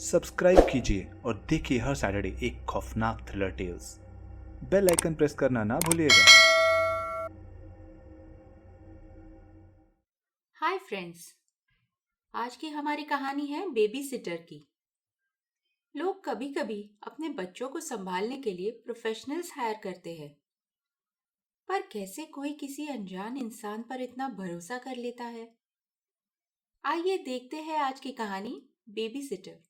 Subscribe कीजिए और देखिए हर सैटरडे एक खौफनाक thriller tales. Bell icon press करना ना भूलिएगा। हाय फ्रेंड्स, आज की हमारी कहानी है बेबी सिटर की। लोग कभी कभी अपने बच्चों को संभालने के लिए प्रोफेशनल्स हायर करते हैं, पर कैसे कोई किसी अनजान इंसान पर इतना भरोसा कर लेता है? आइए देखते हैं आज की कहानी बेबी सिटर।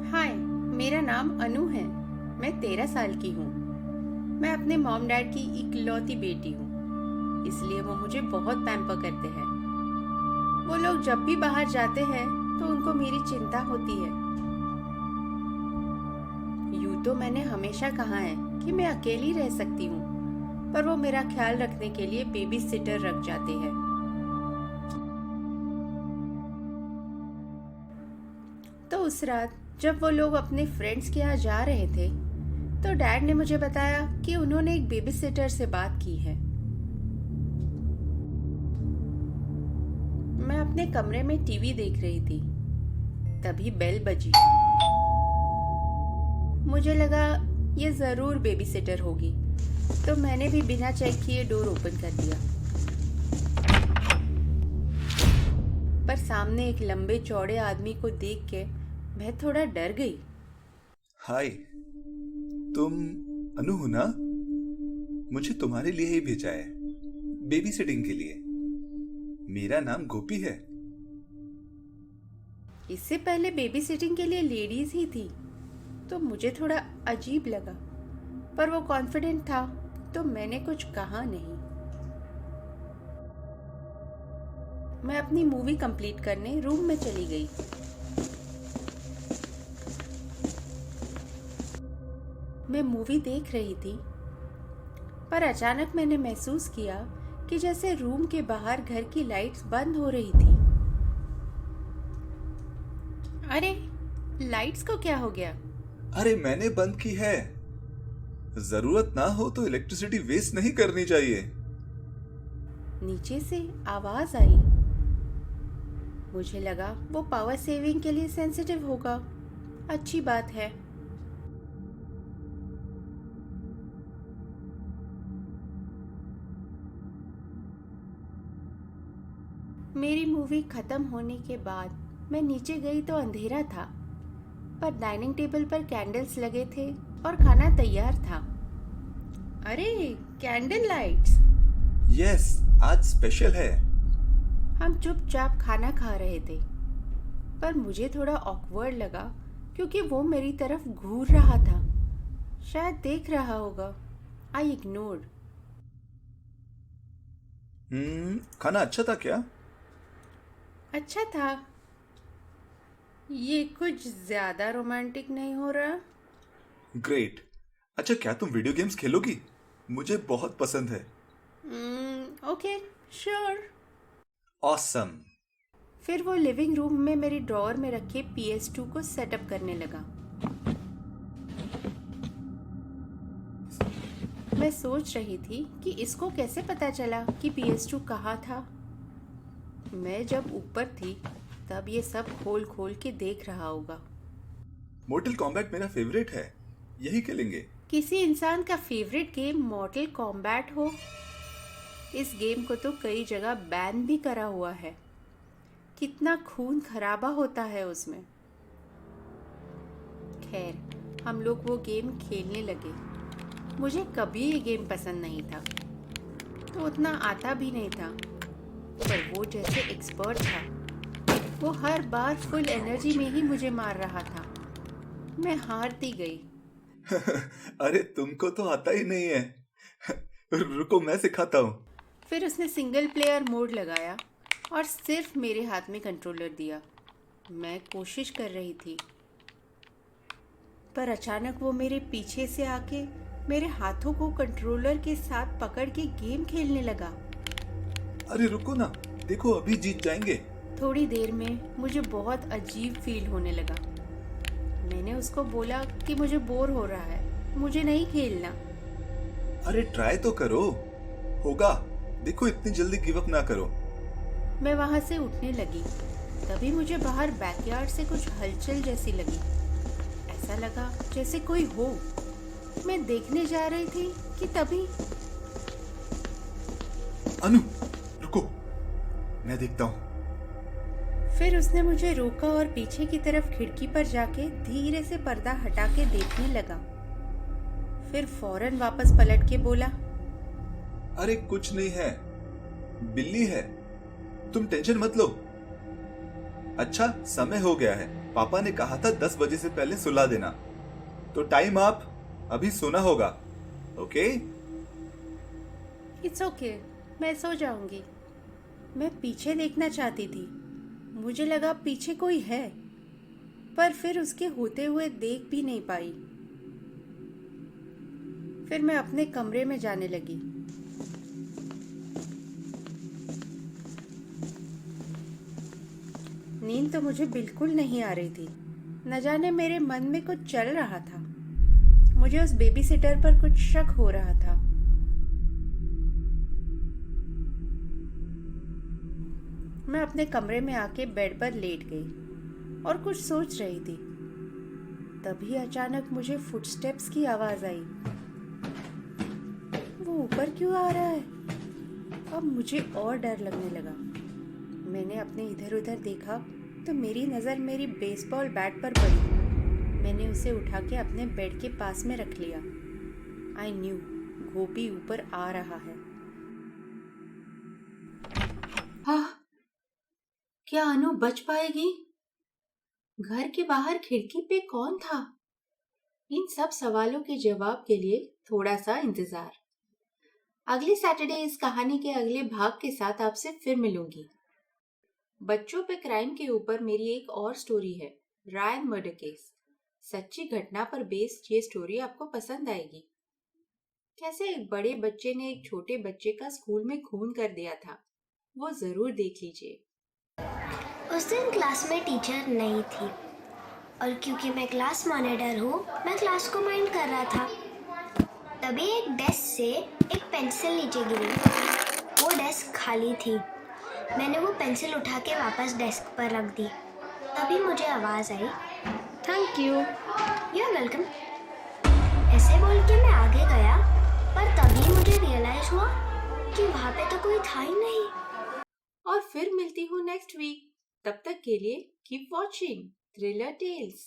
हाय, मेरा नाम अनु है। मैं 13 साल की हूँ। मैं अपने मॉम डैड की इकलौती बेटी हूँ, इसलिए वो मुझे बहुत पैम्पर करते हैं। वो लोग जब भी बाहर जाते हैं तो उनको मेरी चिंता होती है। यूं तो मैंने हमेशा कहा है कि मैं अकेली रह सकती हूँ, पर वो मेरा ख्याल रखने के लिए बेबी सिटर रख जाते हैं। तो उस रात जब वो लोग अपने फ्रेंड्स के यहाँ जा रहे थे, तो डैड ने मुझे बताया कि उन्होंने एक बेबी सिटर से बात की है। मैं अपने कमरे में टीवी देख रही थी, तभी बेल बजी। मुझे लगा ये जरूर बेबी सिटर होगी, तो मैंने भी बिना चेक किए डोर ओपन कर दिया। पर सामने एक लंबे चौड़े आदमी को देख के मैं थोड़ा डर गई। हाय, तुम अनु हो ना? मुझे तुम्हारे लिए ही भेजा है, बेबी सिटिंग के लिए। मेरा नाम गोपी है। इससे पहले बेबी सिटिंग के लिए लेडीज ही थी, तो मुझे थोड़ा अजीब लगा, पर वो कॉन्फिडेंट था तो मैंने कुछ कहा नहीं। मैं अपनी मूवी कंप्लीट करने रूम में चली गई। मैं मूवी देख रही थी, पर अचानक मैंने महसूस किया कि जैसे रूम के बाहर घर की लाइट्स बंद हो रही थी। अरे, लाइट्स को क्या हो गया? अरे मैंने बंद की है। जरूरत ना हो तो इलेक्ट्रिसिटी वेस्ट नहीं करनी चाहिए। नीचे से आवाज आई। मुझे लगा वो पावर सेविंग के लिए सेंसिटिव होगा। अच्छी बात है। मेरी मूवी खत्म होने के बाद मैं नीचे गई तो अंधेरा था, पर डाइनिंग टेबल पर कैंडल्स लगे थे और खाना तैयार था। अरे, कैंडल लाइट्स! यस, आज स्पेशल है। हम चुपचाप खाना खा रहे थे, पर मुझे थोड़ा ऑकवर्ड लगा क्योंकि वो मेरी तरफ घूर रहा था। शायद देख रहा होगा। आई इग्नोर्ड। खाना अच्छा था क्या? अच्छा था। ये कुछ ज्यादा रोमांटिक नहीं हो रहा? ग्रेट। अच्छा, क्या तुम वीडियो गेम्स खेलोगी? मुझे बहुत पसंद है। Okay, sure. ऑसम। फिर वो लिविंग रूम में मेरी ड्रॉअर में रखे PS2 को सेटअप करने लगा। मैं सोच रही थी कि इसको कैसे पता चला कि PS2 कहाँ था। मैं जब ऊपर थी तब ये सब खोल खोल के देख रहा होगा। मोर्टल कॉम्बैट मेरा फेवरेट है, यही खेलेंगे। किसी इंसान का फेवरेट गेम मॉर्टल कॉम्बैट हो? इस गेम को तो कई जगह बैन भी करा हुआ है। कितना खून खराबा होता है उसमें। खैर, हम लोग वो गेम खेलने लगे। मुझे कभी ये गेम पसंद नहीं था, तो उतना आता भी नहीं था, पर वो जैसे एक्सपर्ट था। वो हर बार फुल एनर्जी में ही मुझे मार रहा था। मैं हारती गई। अरे तुमको तो आता ही नहीं है। रुको, मैं सिखाता हूँ। फिर उसने सिंगल प्लेयर मोड लगाया और सिर्फ मेरे हाथ में कंट्रोलर दिया। मैं कोशिश कर रही थी, पर अचानक वो मेरे पीछे से आके मेरे हाथों को कंट्रोलर के साथ पकड़ के गेम खेलने लगा। अरे रुको ना, देखो अभी जीत जाएंगे। थोड़ी देर में मुझे बहुत अजीब फील होने लगा। मैंने उसको बोला कि मुझे बोर हो रहा है, मुझे नहीं खेलना। अरे ट्राई तो करो, होगा। देखो इतनी जल्दी गिव अप ना करो। मैं वहां से उठने लगी। तभी मुझे बाहर बैकयार्ड से कुछ हलचल जैसी लगी। ऐसा लगा जैसे कोई हो। मैं देखने जा रही थी कि तभी अनु, रुको, मैं देखता हूँ। फिर उसने मुझे रोका और पीछे की तरफ खिड़की पर जाके धीरे से पर्दा हटा के देखने लगा। फिर फौरन वापस पलट के बोला, अरे कुछ नहीं है, बिल्ली है, तुम टेंशन मत लो। अच्छा, समय हो गया है, पापा ने कहा था 10 बजे से पहले सुला देना, तो टाइम आप अभी सोना होगा। ओके? इट्स ओके, मैं सो जाऊंगी। मैं पीछे देखना चाहती थी। मुझे लगा पीछे कोई है, पर फिर उसके होते हुए देख भी नहीं पाई। फिर मैं अपने कमरे में जाने लगी। नींद तो मुझे बिल्कुल नहीं आ रही थी। न जाने मेरे मन में कुछ चल रहा था। मुझे उस बेबी सिटर पर कुछ शक हो रहा था। मैं अपने कमरे में आके बेड पर लेट गई और कुछ सोच रही थी। तभी अचानक मुझे फुटस्टेप्स की आवाज आई। वो ऊपर क्यों आ रहा है? अब मुझे और डर लगने लगा। मैंने अपने इधर उधर देखा तो मेरी नज़र मेरी बेसबॉल बैट पर पड़ी। मैंने उसे उठा के अपने बेड के पास में रख लिया। आई न्यू गोपी ऊपर आ रहा है। हाँ, क्या अनु बच पाएगी? घर के बाहर खिड़की पे कौन था? इन सब सवालों के जवाब के लिए थोड़ा सा इंतजार। अगले सैटरडे इस कहानी के अगले भाग के साथ आपसे फिर मिलूंगी। बच्चों पे क्राइम के ऊपर मेरी एक और स्टोरी है, रायन मर्डर केस। सच्ची घटना पर बेस्ड ये स्टोरी आपको पसंद आएगी। कैसे एक बड़े बच्चे ने एक छोटे बच्चे का स्कूल में खून कर दिया था, वो जरूर देख लीजिए। उस दिन क्लास में टीचर नहीं थी और क्योंकि मैं क्लास मॉनिटर हूँ, मैं क्लास को माइंड कर रहा था। तभी एक डेस्क से एक पेंसिल नीचे गिरी। वो डेस्क खाली थी। मैंने वो पेंसिल उठा के वापस डेस्क पर रख दी। तभी मुझे आवाज़ आई, thank you. You are welcome. ऐसे बोल के मैं आगे गया, पर तभी मुझे रियलाइज हुआ कि वहाँ पे तो कोई था ही नहीं। और फिर मिलती हूँ नेक्स्ट वीक। तब तक के लिए कीप वॉचिंग थ्रिलर टेल्स।